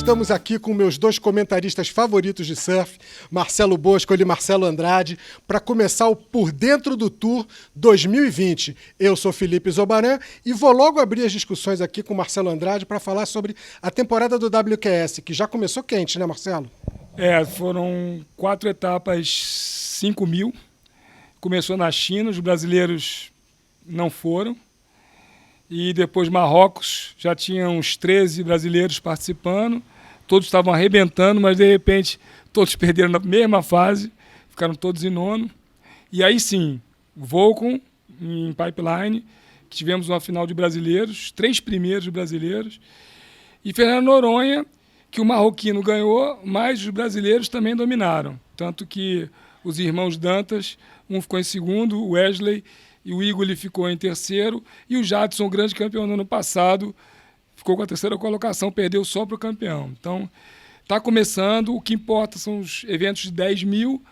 estamos aqui com meus dois comentaristas favoritos de surf, Marcelo Boscoli e Marcelo Andrade, para começar o Por Dentro do Tour 2020. Eu sou Felipe Zobaran e vou logo abrir as discussões aqui com o Marcelo Andrade para falar sobre a temporada do WQS, que já começou quente, né, Marcelo? Foram 4 etapas, 5 mil. Começou na China, os brasileiros não foram. E depois Marrocos, já tinha uns 13 brasileiros participando. Todos estavam arrebentando, mas de repente todos perderam na mesma fase. Ficaram todos em nono. E aí sim, Volcom em Pipeline, que tivemos uma final de brasileiros, 3 primeiros brasileiros. E Fernando Noronha, que o marroquino ganhou, mas os brasileiros também dominaram. Tanto que os irmãos Dantas, um ficou em segundo, o Wesley, e o Igor ficou em terceiro, e o Jadson, grande campeão no ano passado, ficou com a terceira colocação, perdeu só para o campeão. Então, está começando, o que importa são os eventos de 10 mil,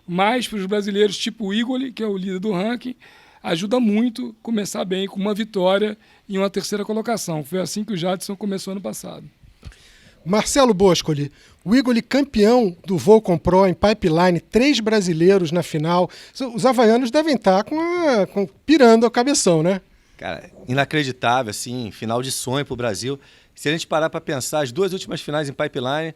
mas para os brasileiros, tipo o Igor, que é o líder do ranking, ajuda muito começar bem com uma vitória e uma terceira colocação. Foi assim que o Jadson começou ano passado. Marcelo Boscoli, o Igor campeão do Volcom Pro em Pipeline, 3 brasileiros na final. Os havaianos devem estar pirando a cabeção, né? Cara, inacreditável, assim, final de sonho pro Brasil. Se a gente parar para pensar, as 2 últimas finais em Pipeline,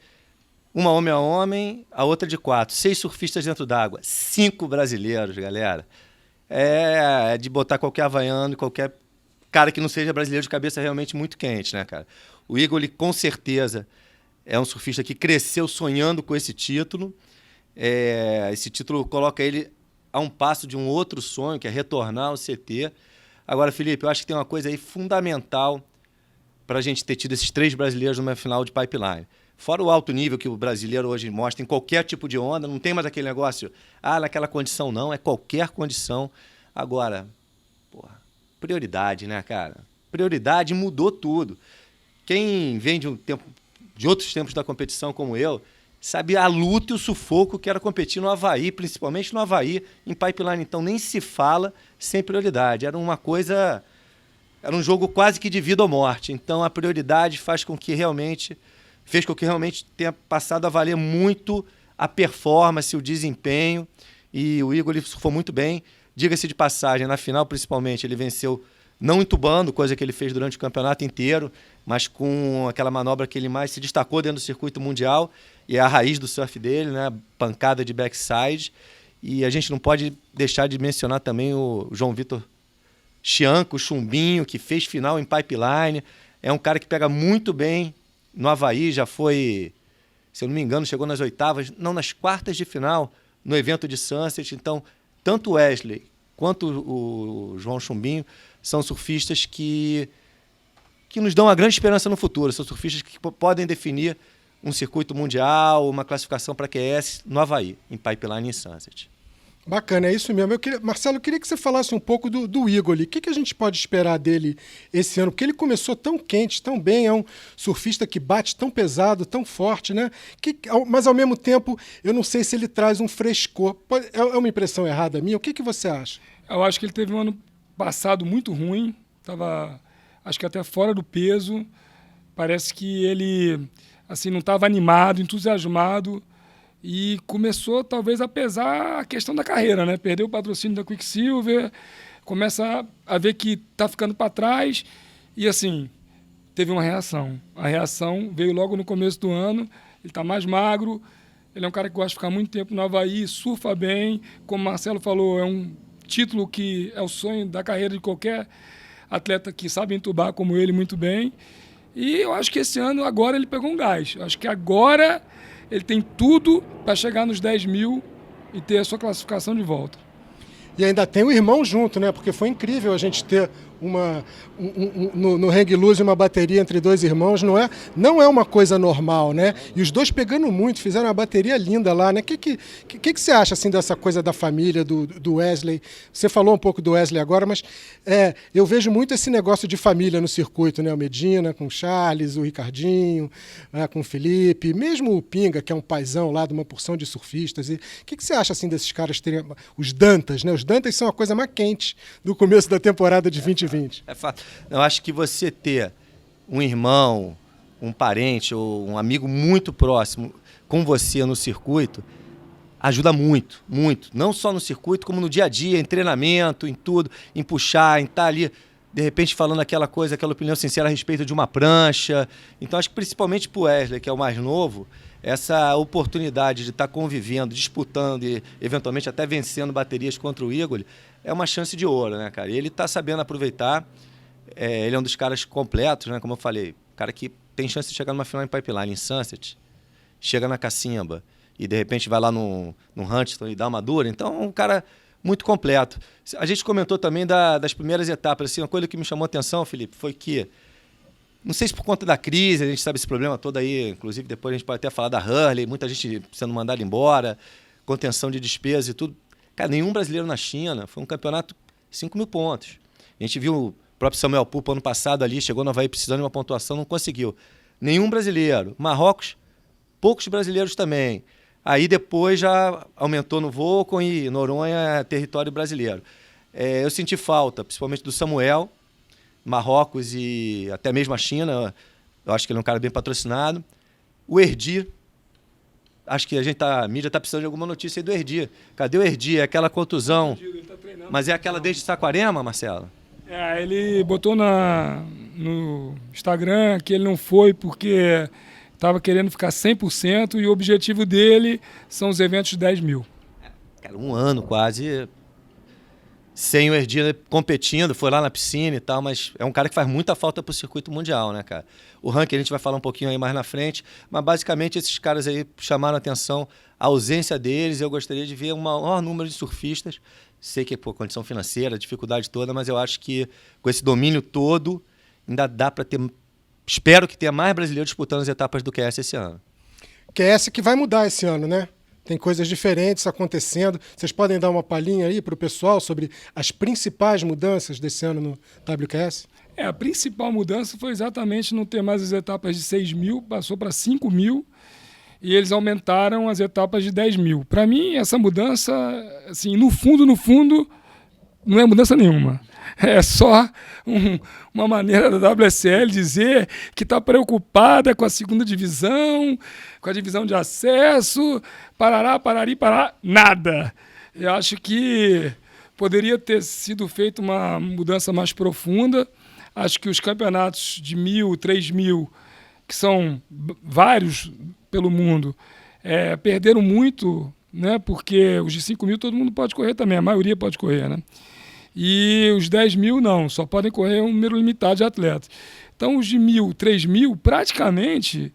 uma homem a homem, a outra de 4. 6 surfistas dentro d'água, 5 brasileiros, galera. É de botar qualquer havaiano, qualquer cara que não seja brasileiro de cabeça realmente muito quente, né, cara? O Igor, com certeza, é um surfista que cresceu sonhando com esse título. Esse título coloca ele a um passo de um outro sonho, que é retornar ao CT. Agora, Felipe, eu acho que tem uma coisa aí fundamental para a gente ter tido esses 3 brasileiros numa final de Pipeline. Fora o alto nível que o brasileiro hoje mostra em qualquer tipo de onda, não tem mais aquele negócio, naquela condição não, é qualquer condição. Agora, prioridade, né, cara? Prioridade mudou tudo. Quem vem de outros tempos da competição como eu, sabe a luta e o sufoco que era competir no Havaí, principalmente no Havaí, em Pipeline. Então nem se fala sem prioridade. Era um jogo quase que de vida ou morte. Então a prioridade fez com que realmente tenha passado a valer muito a performance, o desempenho. E o Igor surfou muito bem. Diga-se de passagem, na final principalmente, ele venceu não entubando, coisa que ele fez durante o campeonato inteiro, mas com aquela manobra que ele mais se destacou dentro do circuito mundial, e é a raiz do surf dele, né? Pancada de backside. E a gente não pode deixar de mencionar também o João Vitor Chianco, o Chumbinho, que fez final em Pipeline. É um cara que pega muito bem no Havaí, já foi, se eu não me engano, chegou nas nas quartas de final, no evento de Sunset. Então, tanto o Wesley quanto o João Chumbinho são surfistas que nos dão uma grande esperança no futuro. São surfistas que podem definir um circuito mundial, uma classificação para QS no Havaí, em Pipeline e Sunset. Bacana, é isso mesmo. Marcelo, eu queria que você falasse um pouco do Igor. O que a gente pode esperar dele esse ano? Porque ele começou tão quente, tão bem, é um surfista que bate tão pesado, tão forte, né? Mas, ao mesmo tempo, eu não sei se ele traz um frescor. É uma impressão errada minha? O que você acha? Eu acho que ele teve um ano passado muito ruim, estava, acho que até fora do peso. Parece que ele assim, não estava animado, entusiasmado, e começou talvez a pesar a questão da carreira, né? Perdeu o patrocínio da Quicksilver, começa a ver que está ficando para trás, e assim, teve uma reação. A reação veio logo no começo do ano, ele está mais magro, ele é um cara que gosta de ficar muito tempo no Havaí, surfa bem, como o Marcelo falou, é um título que é o sonho da carreira de qualquer atleta que sabe entubar como ele muito bem. E eu acho que esse ano, agora, ele pegou um gás. Eu acho que agora ele tem tudo para chegar nos 10 mil e ter a sua classificação de volta. E ainda tem o irmão junto, né? Porque foi incrível a gente ter no Hang Loose uma bateria entre 2 irmãos. Não é uma coisa normal, né? E os dois pegando muito, fizeram uma bateria linda lá, né? O que você acha assim, dessa coisa da família, do Wesley? Você falou um pouco do Wesley agora, mas eu vejo muito esse negócio de família no circuito, né? O Medina com o Charles, o Ricardinho, com o Felipe, mesmo o Pinga, que é um paizão lá de uma porção de surfistas. O que você acha assim, desses caras terem os Dantas, né? Os Dantas são a coisa mais quente do começo da temporada de 2020. É fato. Eu acho que você ter um irmão, um parente ou um amigo muito próximo com você no circuito, ajuda muito, muito. Não só no circuito, como no dia a dia, em treinamento, em tudo, em puxar, em estar ali, de repente, falando aquela coisa, aquela opinião sincera a respeito de uma prancha. Então, acho que principalmente para o Wesley, que é o mais novo, essa oportunidade de estar convivendo, disputando e, eventualmente, até vencendo baterias contra o Igor, é uma chance de ouro, né, cara? E ele está sabendo aproveitar. Ele é um dos caras completos, né? Como eu falei, cara que tem chance de chegar numa final em Pipeline, em Sunset, chega na Cacimba e de repente vai lá no Huntington e dá uma dura. Então, um cara muito completo. A gente comentou também das primeiras etapas. Assim, uma coisa que me chamou a atenção, Felipe, foi que, não sei se por conta da crise, a gente sabe esse problema todo aí, inclusive depois a gente pode até falar da Hurley, muita gente sendo mandada embora, contenção de despesas e tudo. Cara, nenhum brasileiro na China. Foi um campeonato 5.000 pontos. A gente viu o próprio Samuel Pupo ano passado ali, chegou no Havaí precisando de uma pontuação, não conseguiu. Nenhum brasileiro. Marrocos, poucos brasileiros também. Aí depois já aumentou no Volcom e Noronha, território brasileiro. Eu senti falta, principalmente do Samuel, Marrocos e até mesmo a China. Eu acho que ele é um cara bem patrocinado. O Erdi, acho que a mídia está precisando de alguma notícia aí do Erdi. Cadê o Erdi? É aquela contusão. Mas é aquela desde Saquarema, Marcelo? Ele botou no Instagram que ele não foi porque estava querendo ficar 100% e o objetivo dele são os eventos de 10 mil. Cara, um ano quase sem o Erdi competindo, foi lá na piscina e tal, mas é um cara que faz muita falta pro circuito mundial, né, cara? O ranking a gente vai falar um pouquinho aí mais na frente, mas basicamente esses caras aí chamaram a atenção, a ausência deles. Eu gostaria de ver um maior número de surfistas. Sei que é por condição financeira, dificuldade toda, mas eu acho que com esse domínio todo ainda dá para ter. Espero que tenha mais brasileiros disputando as etapas do QS esse ano. QS que vai mudar esse ano, né? Tem coisas diferentes acontecendo. Vocês podem dar uma palhinha aí para o pessoal sobre as principais mudanças desse ano no WQS? A principal mudança foi exatamente não ter mais as etapas de 6 mil, passou para 5 mil. E eles aumentaram as etapas de 10 mil. Para mim, essa mudança, assim, no fundo, não é mudança nenhuma. É só uma maneira da WSL dizer que está preocupada com a segunda divisão, com a divisão de acesso, parará, nada. Eu acho que poderia ter sido feita uma mudança mais profunda. Acho que os campeonatos de 1.000, 3.000, que são vários pelo mundo, perderam muito, né? Porque os de 5 mil todo mundo pode correr também, a maioria pode correr, né? E os 10 mil não, só podem correr um número limitado de atletas. Então os de 1.000, 3 mil, praticamente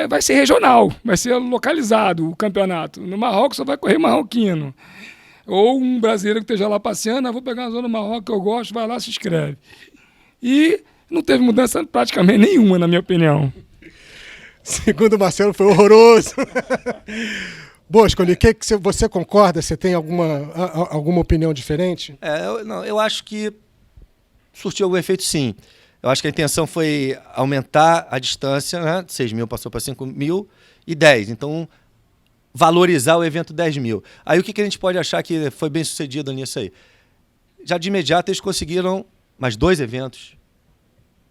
vai ser regional, vai ser localizado o campeonato. No Marrocos só vai correr marroquino. Ou um brasileiro que esteja lá passeando, vou pegar uma zona do Marrocos que eu gosto, vai lá, se inscreve. E não teve mudança praticamente nenhuma, na minha opinião. Segundo o Marcelo, foi horroroso. Boscoli, que você concorda? Você tem alguma opinião diferente? Eu acho que surtiu algum efeito, sim. Eu acho que a intenção foi aumentar a distância, né? 6 mil passou para 5 mil e 10. Então, valorizar o evento 10 mil. Aí o que a gente pode achar que foi bem sucedido nisso aí? Já de imediato eles conseguiram mais 2 eventos,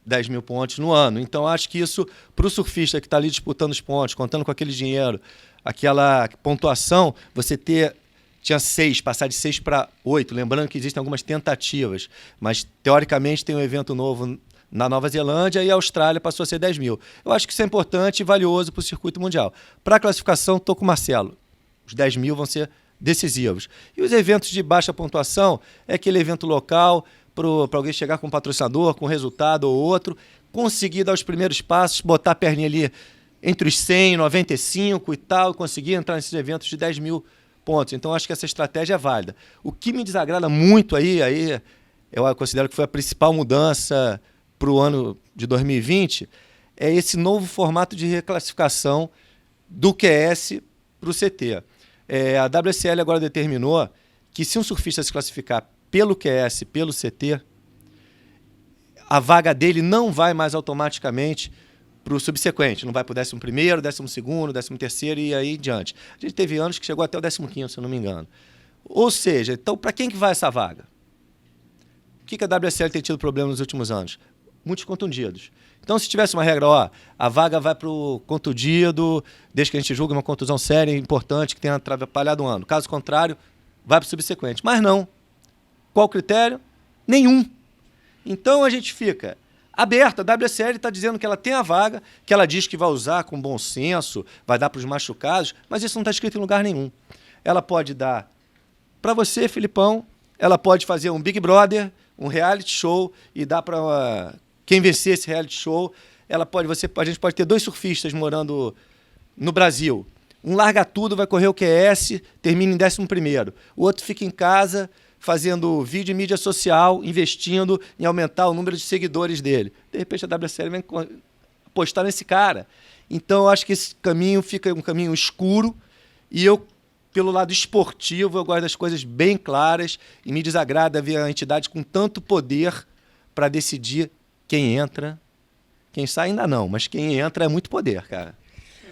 10 mil pontos no ano. Então, acho que isso, para o surfista que está ali disputando os pontos, contando com aquele dinheiro, aquela pontuação, você tinha 6, passar de 6 para 8, lembrando que existem algumas tentativas, mas teoricamente tem um evento novo na Nova Zelândia e a Austrália passou a ser 10 mil. Eu acho que isso é importante e valioso para o circuito mundial. Para a classificação, estou com o Marcelo. Os 10 mil vão ser decisivos. E os eventos de baixa pontuação é aquele evento local para alguém chegar com um patrocinador, com um resultado ou outro, conseguir dar os primeiros passos, botar a perninha ali entre os 100 e 95 e tal, conseguir entrar nesses eventos de 10 mil pontos. Então, acho que essa estratégia é válida. O que me desagrada muito aí eu considero que foi a principal mudança para o ano de 2020, é esse novo formato de reclassificação do QS para o CT. A WSL agora determinou que se um surfista se classificar pelo QS, pelo CT, a vaga dele não vai mais automaticamente para o subsequente, não vai para o 11º, 12º, 13º e aí em diante. A gente teve anos que chegou até o 15º, se eu não me engano. Ou seja, então para quem que vai essa vaga? O que a WSL tem tido problema nos últimos anos? muitos contundidos. Então, se tivesse uma regra, ó, a vaga vai para o contundido, desde que a gente julgue uma contusão séria e importante que tenha atrapalhado um ano. Caso contrário, vai para o subsequente. Mas não. Qual o critério? Nenhum. Então, a gente fica aberto. A WSL está dizendo que ela tem a vaga, que ela diz que vai usar com bom senso, vai dar para os machucados, mas isso não está escrito em lugar nenhum. Ela pode dar para você, Filipão, ela pode fazer um Big Brother, um reality show e dar para quem vencer esse reality show. A gente pode ter 2 surfistas morando no Brasil. Um larga tudo, vai correr o QS, termina em 11º. O outro fica em casa fazendo vídeo em mídia social, investindo em aumentar o número de seguidores dele. De repente a WSL vem apostar nesse cara. Então eu acho que esse caminho fica um caminho escuro e eu, pelo lado esportivo, eu gosto das coisas bem claras e me desagrada ver a entidade com tanto poder para decidir quem entra. Quem sai ainda não, mas quem entra é muito poder, cara.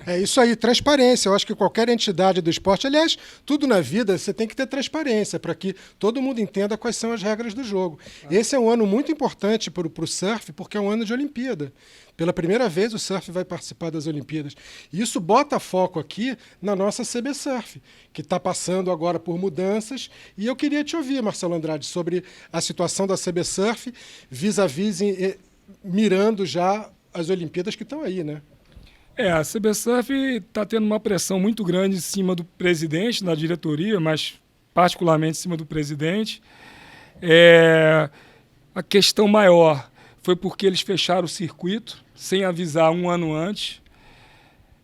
É isso aí, transparência. Eu acho que qualquer entidade do esporte, aliás, tudo na vida, você tem que ter transparência para que todo mundo entenda quais são as regras do jogo. Esse é um ano muito importante para o surf, porque é um ano de Olimpíada. Pela primeira vez o surf vai participar das Olimpíadas. E isso bota foco aqui na nossa CB Surf, que está passando agora por mudanças. E eu queria te ouvir, Marcelo Andrade, sobre a situação da CB Surf vis-à-vis mirando já as Olimpíadas que estão aí, né? A CB Surf está tendo uma pressão muito grande em cima do presidente, da diretoria, mas particularmente em cima do presidente. A questão maior foi porque eles fecharam o circuito sem avisar um ano antes.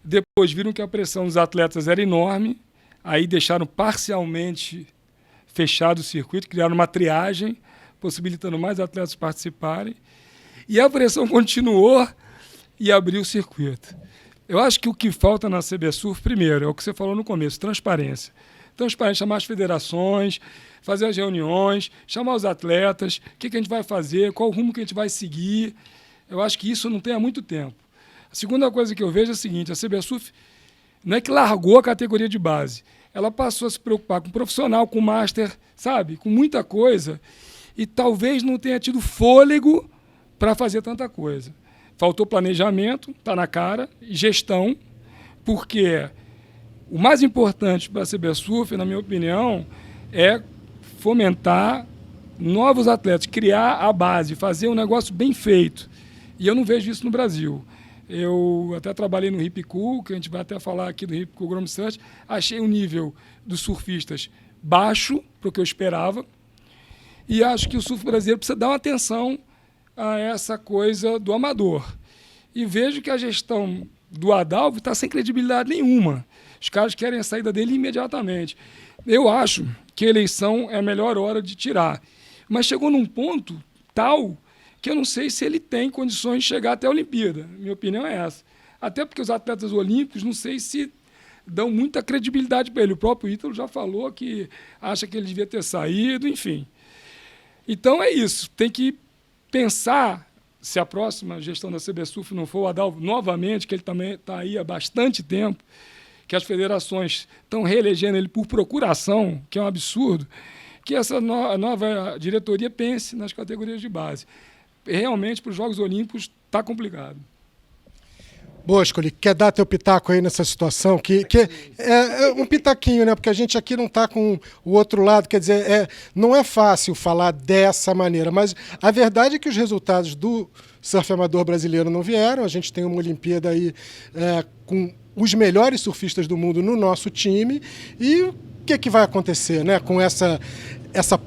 Depois viram que a pressão dos atletas era enorme, aí deixaram parcialmente fechado o circuito, criaram uma triagem, possibilitando mais atletas participarem. E a pressão continuou e abriu o circuito. Eu acho que o que falta na CB Surf, primeiro, é o que você falou no começo, transparência. Transparência, chamar as federações, fazer as reuniões, chamar os atletas, o que a gente vai fazer, qual o rumo que a gente vai seguir. Eu acho que isso não tem há muito tempo. A segunda coisa que eu vejo é a seguinte, a CB Surf não é que largou a categoria de base, ela passou a se preocupar com profissional, com master, sabe, com muita coisa, e talvez não tenha tido fôlego para fazer tanta coisa. Faltou planejamento, está na cara, e gestão, porque o mais importante para a CB Surf, na minha opinião, é fomentar novos atletas, criar a base, fazer um negócio bem feito. E eu não vejo isso no Brasil. Eu até trabalhei no Hip Cool, que a gente vai até falar aqui do Hip Cool Grom Search, achei o nível dos surfistas baixo para o que eu esperava, e acho que o surf brasileiro precisa dar uma atenção a essa coisa do amador. E vejo que a gestão do Adalvo está sem credibilidade nenhuma. Os caras querem a saída dele imediatamente. Eu acho que a eleição é a melhor hora de tirar. Mas chegou num ponto tal que eu não sei se ele tem condições de chegar até a Olimpíada. Minha opinião é essa. Até porque os atletas olímpicos não sei se dão muita credibilidade para ele. O próprio Ítalo já falou que acha que ele devia ter saído, enfim. Então é isso. Tem que pensar, se a próxima gestão da CB Surf não for o Adalvo novamente, que ele também está aí há bastante tempo, que as federações estão reelegendo ele por procuração, que é um absurdo, que essa nova diretoria pense nas categorias de base. Realmente, para os Jogos Olímpicos, está complicado. Boscoli, quer dar teu pitaco aí nessa situação? Que é um pitaquinho, né? Porque a gente aqui não está com o outro lado. Quer dizer, não é fácil falar dessa maneira, mas a verdade é que os resultados do surf amador brasileiro não vieram. A gente tem uma Olimpíada aí com os melhores surfistas do mundo no nosso time. E o que vai acontecer, né? Com essa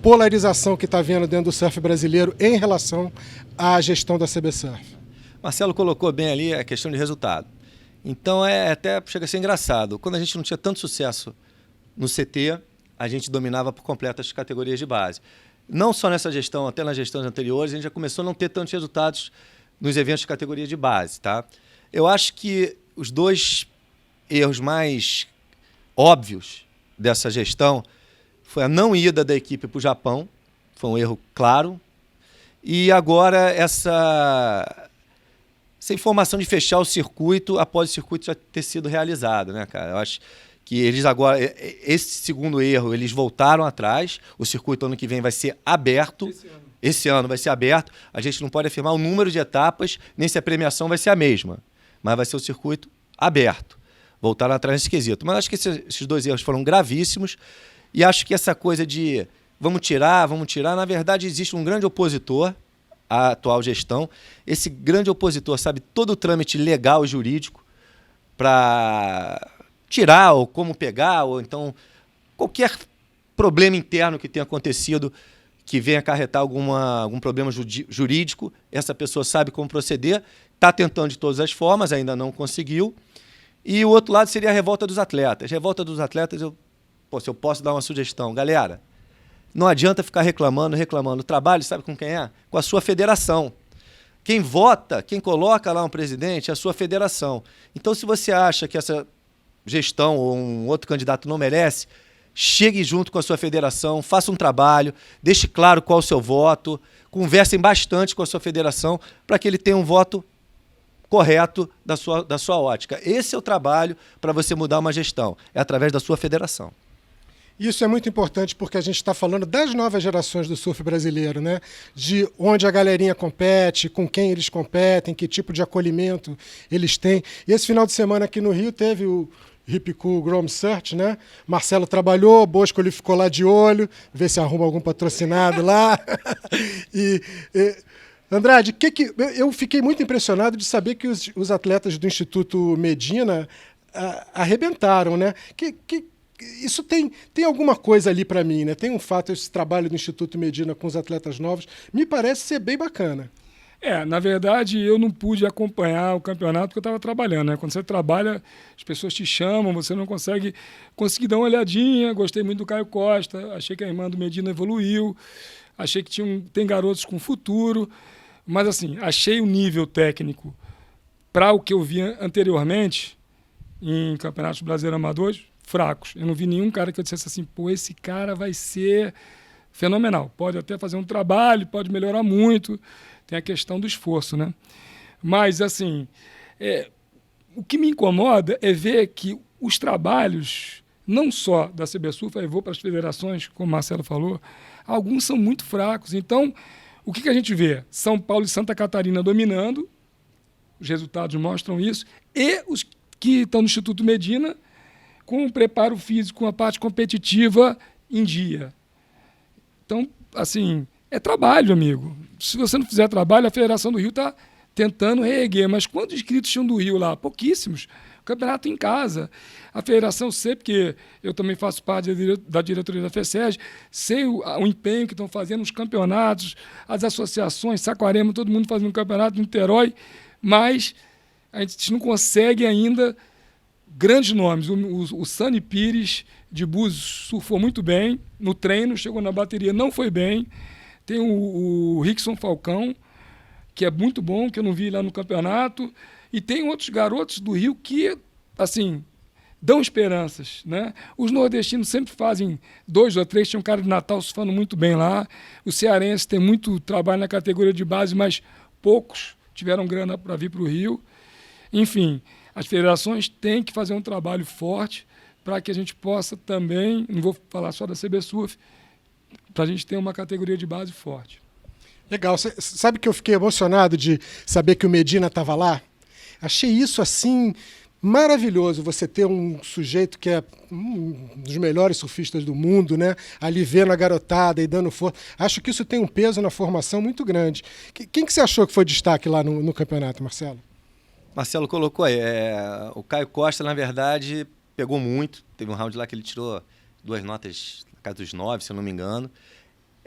polarização que está havendo dentro do surf brasileiro em relação à gestão da CB Surf? Marcelo colocou bem ali a questão de resultado. Então, até chega a ser engraçado. Quando a gente não tinha tanto sucesso no CT, a gente dominava por completo as categorias de base. Não só nessa gestão, até nas gestões anteriores, a gente já começou a não ter tantos resultados nos eventos de categoria de base. Tá? Eu acho que os 2 erros mais óbvios dessa gestão foi a não ida da equipe para o Japão, foi um erro claro, e agora essa informação de fechar o circuito após o circuito já ter sido realizado, né, cara? Eu acho que eles agora, esse segundo erro, eles voltaram atrás. O circuito ano que vem vai ser aberto. esse ano vai ser aberto, a gente não pode afirmar o número de etapas, nem se a premiação vai ser a mesma, mas vai ser o circuito aberto. Voltaram atrás nesse quesito. Mas acho que esses 2 erros foram gravíssimos e acho que essa coisa de vamos tirar, na verdade existe um grande opositor à atual gestão. Esse grande opositor sabe todo o trâmite legal e jurídico para tirar ou como pegar, ou então qualquer problema interno que tenha acontecido que venha acarretar algum problema jurídico, essa pessoa sabe como proceder, está tentando de todas as formas, ainda não conseguiu. E o outro lado seria a revolta dos atletas. Revolta dos atletas, se eu posso dar uma sugestão, galera, não adianta ficar reclamando. O trabalho, sabe com quem é? Com a sua federação. Quem vota, quem coloca lá um presidente é a sua federação. Então, se você acha que essa gestão ou um outro candidato não merece, chegue junto com a sua federação, faça um trabalho, deixe claro qual é o seu voto, conversem bastante com a sua federação para que ele tenha um voto correto da sua ótica. Esse é o trabalho para você mudar uma gestão, é através da sua federação. Isso é muito importante porque a gente está falando das novas gerações do surf brasileiro, né? De onde a galerinha compete, com quem eles competem, que tipo de acolhimento eles têm. E esse final de semana aqui no Rio teve o Hip Cool Grom Search, né? Marcelo trabalhou, Bosco ele ficou lá de olho, ver se arruma algum patrocinado lá. Andrade, eu fiquei muito impressionado de saber que os atletas do Instituto Medina arrebentaram, né? Isso tem alguma coisa ali para mim, né? Tem um fato, esse trabalho do Instituto Medina com os atletas novos, me parece ser bem bacana. Na verdade, eu não pude acompanhar o campeonato porque eu estava trabalhando, né? Quando você trabalha, as pessoas te chamam, você não consegue dar uma olhadinha. Gostei muito do Caio Costa, achei que a irmã do Medina evoluiu, achei que tem garotos com futuro, mas assim, achei o nível técnico para o que eu vi anteriormente em campeonatos brasileiros amadores fracos. Eu não vi nenhum cara que eu dissesse assim, esse cara vai ser fenomenal. Pode até fazer um trabalho, pode melhorar muito. Tem a questão do esforço, né? Mas, assim, o que me incomoda é ver que os trabalhos, não só da CBSurf, aí vou para as federações, como o Marcelo falou, alguns são muito fracos. Então, o que a gente vê? São Paulo e Santa Catarina dominando, os resultados mostram isso, e os que estão no Instituto Medina com o preparo físico, com a parte competitiva em dia. Então, assim, é trabalho, amigo. Se você não fizer trabalho, a Federação do Rio está tentando reerguer. Mas quantos inscritos tinham do Rio lá? Pouquíssimos. O campeonato em casa. A Federação, sei, porque eu também faço parte da diretoria da FECEG, sei o empenho que estão fazendo os campeonatos, as associações, Saquarema, todo mundo fazendo um campeonato no Niterói, mas a gente não consegue ainda grandes nomes. O Sani Pires, de Búzios, surfou muito bem. No treino, chegou na bateria, não foi bem. Tem o Rickson Falcão, que é muito bom, que eu não vi lá no campeonato. E tem outros garotos do Rio que, assim, dão esperanças, né? Os nordestinos sempre fazem 2 ou 3. Tinha um cara de Natal surfando muito bem lá. O cearense tem muito trabalho na categoria de base, mas poucos tiveram grana para vir para o Rio. Enfim, as federações têm que fazer um trabalho forte para que a gente possa também, não vou falar só da CBSurf, para a gente ter uma categoria de base forte. Legal. Cê sabe que eu fiquei emocionado de saber que o Medina estava lá? Achei isso, assim, maravilhoso, você ter um sujeito que é um dos melhores surfistas do mundo, né? Ali vendo a garotada e dando força. Acho que isso tem um peso na formação muito grande. Quem que você achou que foi destaque lá no campeonato, Marcelo? Marcelo colocou aí. O Caio Costa, na verdade, pegou muito. Teve um round lá que ele tirou 2 notas na casa dos 9, se eu não me engano.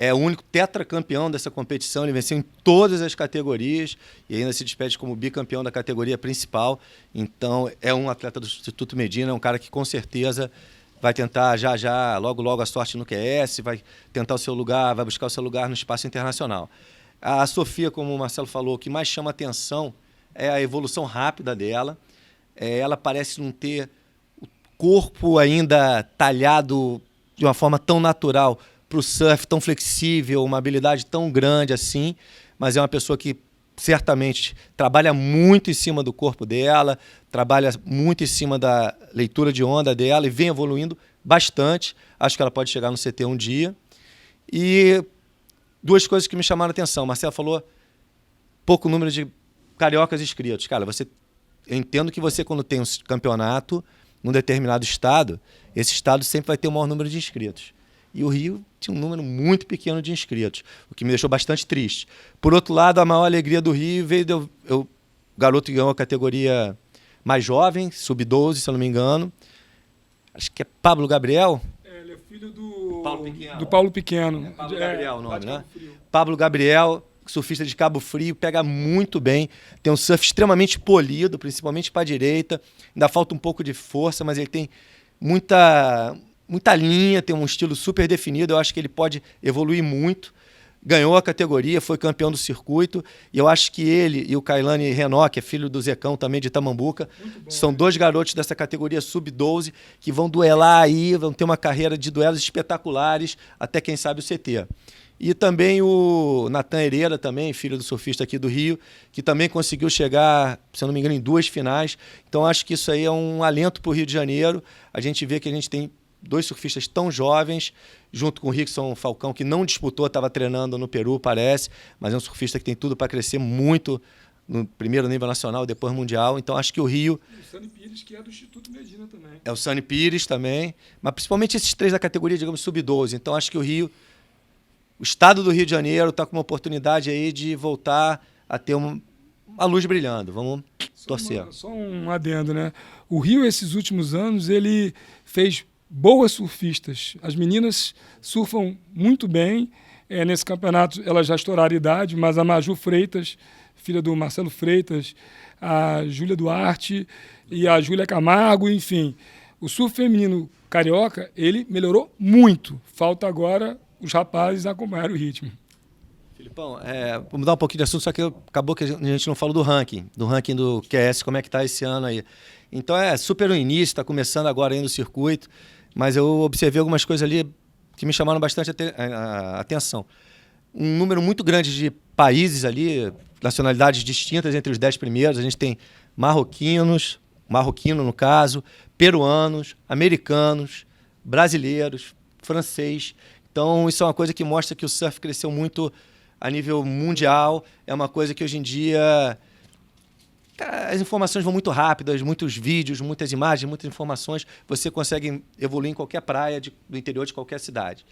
É o único tetracampeão dessa competição. Ele venceu em todas as categorias e ainda se despede como bicampeão da categoria principal. Então, é um atleta do Instituto Medina, é um cara que com certeza vai tentar já, logo a sorte no QS, vai tentar o seu lugar, vai buscar o seu lugar no espaço internacional. A Sofia, como o Marcelo falou, o que mais chama atenção é a evolução rápida dela. Ela parece não ter o corpo ainda talhado de uma forma tão natural para o surf, tão flexível, uma habilidade tão grande assim, mas é uma pessoa que certamente trabalha muito em cima do corpo dela, trabalha muito em cima da leitura de onda dela e vem evoluindo bastante. Acho que ela pode chegar no CT um dia. E duas coisas que me chamaram a atenção. Marcelo falou pouco número de cariocas inscritos. Cara, eu entendo que você, quando tem um campeonato num determinado estado, esse estado sempre vai ter o maior número de inscritos. E o Rio tinha um número muito pequeno de inscritos, o que me deixou bastante triste. Por outro lado, a maior alegria do Rio veio o garoto ganhou a categoria mais jovem, sub-12, se eu não me engano. Acho que é Pablo Gabriel. Ele é filho do Paulo Pequeno. Do Paulo Pequeno. É Pablo Gabriel o nome, né? Frio. Pablo Gabriel, surfista de Cabo Frio, pega muito bem. Tem um surf extremamente polido, principalmente para a direita. Ainda falta um pouco de força, mas ele tem muita linha, tem um estilo super definido. Eu acho que ele pode evoluir muito. Ganhou a categoria, foi campeão do circuito. E eu acho que ele e o Kailane Renault, que é filho do Zecão também de Itamambuca, são dois garotos dessa categoria sub-12 que vão duelar aí, vão ter uma carreira de duelos espetaculares, até quem sabe o CT. E também o Natan Herrera, também, filho do surfista aqui do Rio, que também conseguiu chegar, se eu não me engano, em 2 finais. Então acho que isso aí é um alento para o Rio de Janeiro. A gente vê que a gente tem 2 surfistas tão jovens, junto com o Rickson Falcão, que não disputou, estava treinando no Peru, parece, mas é um surfista que tem tudo para crescer muito no primeiro nível nacional, depois mundial. Então acho que o Rio... E o Sani Pires, que é do Instituto Medina também. É o Sani Pires também, mas principalmente esses 3 da categoria, digamos, sub-12. Então acho que o Rio, o estado do Rio de Janeiro está com uma oportunidade aí de voltar a ter uma luz brilhando. Vamos torcer. Só um adendo, né? O Rio, esses últimos anos, ele fez boas surfistas. As meninas surfam muito bem. Nesse campeonato elas já estouraram a idade, mas a Maju Freitas, filha do Marcelo Freitas, a Júlia Duarte e a Júlia Camargo, enfim. O surf feminino carioca, ele melhorou muito. Falta agora os rapazes acompanharem o ritmo. Filipão, vou mudar um pouquinho de assunto, só que acabou que a gente não falou do ranking do QS, como é que está esse ano aí. Então é super no início, está começando agora ainda o circuito, mas eu observei algumas coisas ali que me chamaram bastante a atenção. Um número muito grande de países ali, nacionalidades distintas entre os 10 primeiros. A gente tem marroquino no caso, peruanos, americanos, brasileiros, francês. Então isso é uma coisa que mostra que o surf cresceu muito a nível mundial. É uma coisa que hoje em dia as informações vão muito rápidas, muitos vídeos, muitas imagens, muitas informações. Você consegue evoluir em qualquer praia do interior de qualquer cidade.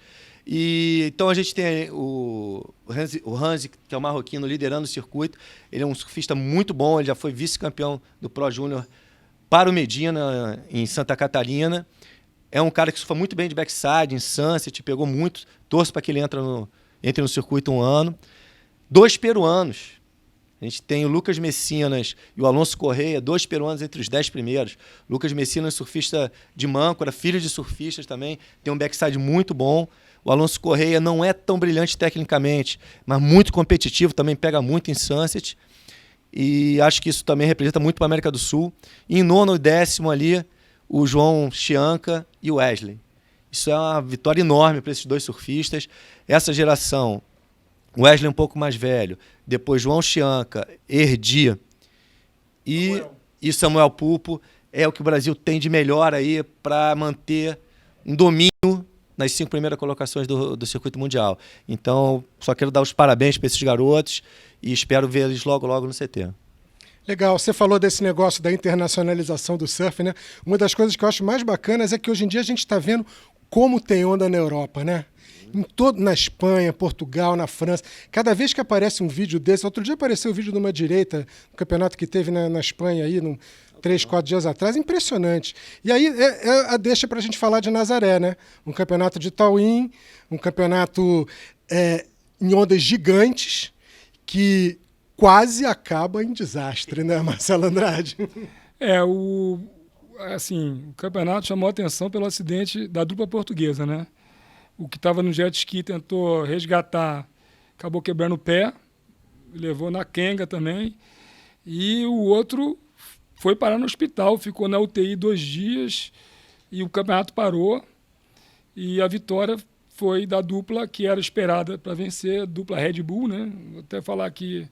E então a gente tem o Hansi, que é o marroquino, liderando o circuito. Ele é um surfista muito bom, ele já foi vice-campeão do Pro Júnior para o Medina, em Santa Catarina. É um cara que surfa muito bem de backside, em Sunset, pegou muito. Torço para que ele entre no circuito um ano. 2 peruanos. A gente tem o Lucas Messinas e o Alonso Correia, 2 peruanos entre os 10 primeiros. Lucas Messinas, surfista de Mâncora, filho de surfistas também, tem um backside muito bom. O Alonso Correia não é tão brilhante tecnicamente, mas muito competitivo, também pega muito em Sunset. E acho que isso também representa muito para a América do Sul. E em 9º e 10º ali, o João Chianca e o Wesley. Isso é uma vitória enorme para esses 2 surfistas. Essa geração, o Wesley um pouco mais velho, depois João Chianca, Erdi e Samuel Pupo, é o que o Brasil tem de melhor aí para manter um domínio nas 5 primeiras colocações do circuito mundial. Então, só quero dar os parabéns para esses garotos e espero ver eles logo, logo no CT. Legal, você falou desse negócio da internacionalização do surf, né? Uma das coisas que eu acho mais bacanas é que hoje em dia a gente está vendo como tem onda na Europa, né? Na Espanha, Portugal, na França. Cada vez que aparece um vídeo desse, outro dia apareceu o vídeo de uma direita, no campeonato que teve na Espanha aí, 3, 4 dias atrás, impressionante. E aí a deixa para a gente falar de Nazaré, né? Um campeonato de Tauim, um campeonato em ondas gigantes, que quase acaba em desastre, né, Marcelo Andrade? O campeonato chamou a atenção pelo acidente da dupla portuguesa, né? O que estava no jet ski tentou resgatar, acabou quebrando o pé, levou na quenga também, e o outro foi parar no hospital, ficou na UTI 2 dias, e o campeonato parou, e a vitória foi da dupla que era esperada para vencer, dupla Red Bull, né? Vou até falar que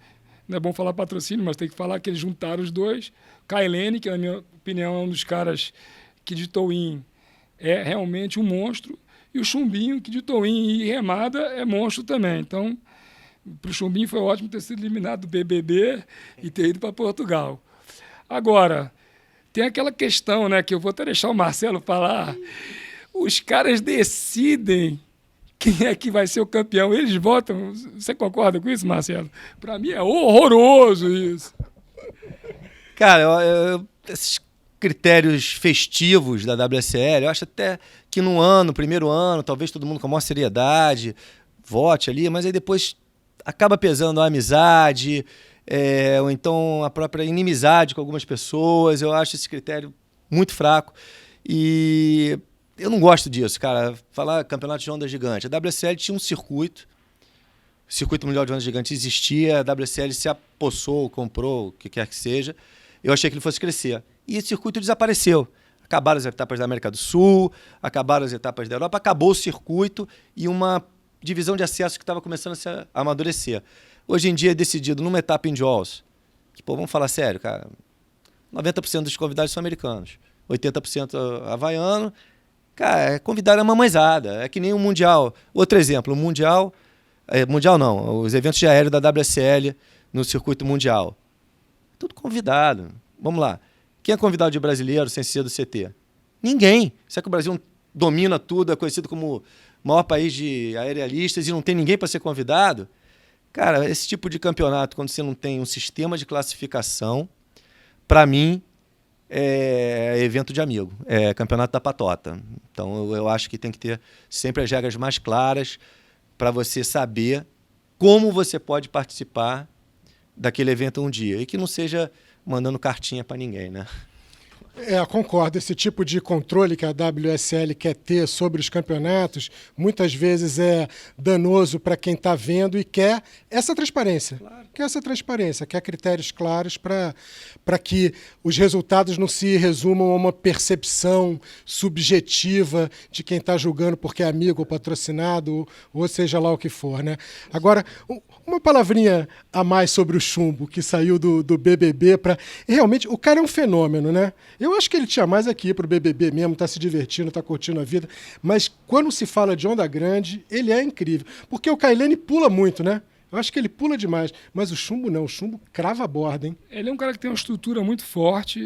não é bom falar patrocínio, mas tem que falar que eles juntaram os dois. Kailane, que na minha opinião é um dos caras que de Tauim é realmente um monstro, e o Chumbinho, que de towing e remada é monstro também. Então, para o Chumbinho foi ótimo ter sido eliminado do BBB e ter ido para Portugal. Agora, tem aquela questão, né, que eu vou até deixar o Marcelo falar. Os caras decidem quem é que vai ser o campeão. Eles votam. Você concorda com isso, Marcelo? Para mim é horroroso isso. Cara, esses critérios festivos da WSL, eu acho até que no primeiro ano, talvez todo mundo com a maior seriedade vote ali, mas aí depois acaba pesando a amizade, ou então a própria inimizade com algumas pessoas. Eu acho esse critério muito fraco e eu não gosto disso, cara. Falar campeonato de onda gigante. A WSL tinha um circuito, o circuito mundial de onda gigante existia, a WSL se apossou, comprou, o que quer que seja. Eu achei que ele fosse crescer. E esse circuito desapareceu. Acabaram as etapas da América do Sul, acabaram as etapas da Europa, acabou o circuito e uma divisão de acesso que estava começando a se amadurecer. Hoje em dia é decidido numa etapa em Jaws, que, pô, vamos falar sério, cara, 90% dos convidados são americanos, 80% havaiano, cara, convidar a mamãezada, é que nem o Mundial. Outro exemplo, o Mundial não, os eventos de aéreo da WSL no circuito mundial. Tudo convidado. Vamos lá. Quem é convidado de brasileiro sem ser do CT? Ninguém. Será que o Brasil domina tudo, é conhecido como o maior país de aerialistas e não tem ninguém para ser convidado? Cara, esse tipo de campeonato, quando você não tem um sistema de classificação, para mim, é evento de amigo. É campeonato da patota. Então, eu acho que tem que ter sempre as regras mais claras para você saber como você pode participar daquele evento um dia. E que não seja mandando cartinha para ninguém, né? Concordo. Esse tipo de controle que a WSL quer ter sobre os campeonatos, muitas vezes é danoso para quem está vendo e quer essa transparência. Claro. Quer essa transparência, quer critérios claros para que os resultados não se resumam a uma percepção subjetiva de quem está julgando porque é amigo ou patrocinado, ou seja lá o que for, né? Agora, uma palavrinha a mais sobre o Chumbo, que saiu do BBB para... Realmente, o cara é um fenômeno, né? Eu acho que ele tinha mais aqui para o BBB mesmo, está se divertindo, está curtindo a vida. Mas quando se fala de onda grande, ele é incrível. Porque o Kailane pula muito, né? Eu acho que ele pula demais. Mas o Chumbo não, o Chumbo crava a borda, hein? Ele é um cara que tem uma estrutura muito forte,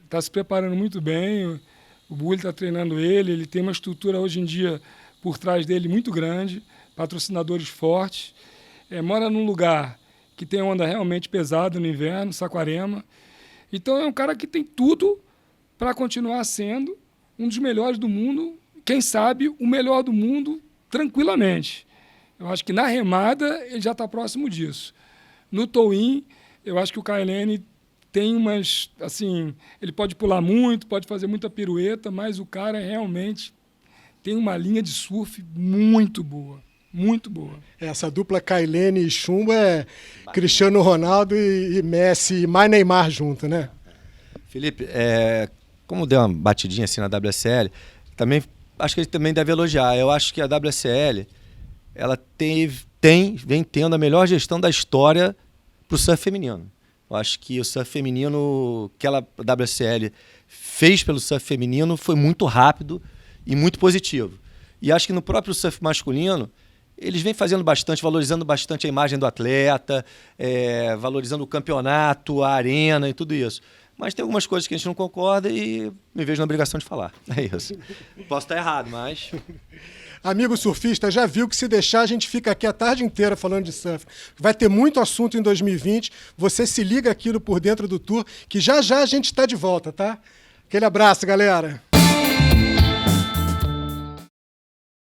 está se preparando muito bem. O Bully está treinando ele tem uma estrutura hoje em dia por trás dele muito grande, patrocinadores fortes. Mora num lugar que tem onda realmente pesada no inverno, Saquarema. Então é um cara que tem tudo para continuar sendo um dos melhores do mundo, quem sabe o melhor do mundo tranquilamente. Eu acho que na remada ele já está próximo disso. No towing, eu acho que o Kailane tem umas... assim, ele pode pular muito, pode fazer muita pirueta, mas o cara realmente tem uma linha de surf muito boa. Muito boa. Essa dupla Kailane e Chumbo é Cristiano Ronaldo e Messi e mais Neymar junto, né? Felipe, como deu uma batidinha assim na WSL, também acho que ele também deve elogiar. Eu acho que a WSL ela vem tendo a melhor gestão da história para o surf feminino. Eu acho que o surf feminino que a WSL fez pelo surf feminino foi muito rápido e muito positivo. E acho que no próprio surf masculino eles vêm fazendo bastante, valorizando bastante a imagem do atleta, valorizando o campeonato, a arena e tudo isso. Mas tem algumas coisas que a gente não concorda e me vejo na obrigação de falar. É isso. Posso estar errado, mas... Amigo surfista, já viu que se deixar a gente fica aqui a tarde inteira falando de surf. Vai ter muito assunto em 2020. Você se liga aqui no Por Dentro do Tour, que já já a gente está de volta, tá? Aquele abraço, galera.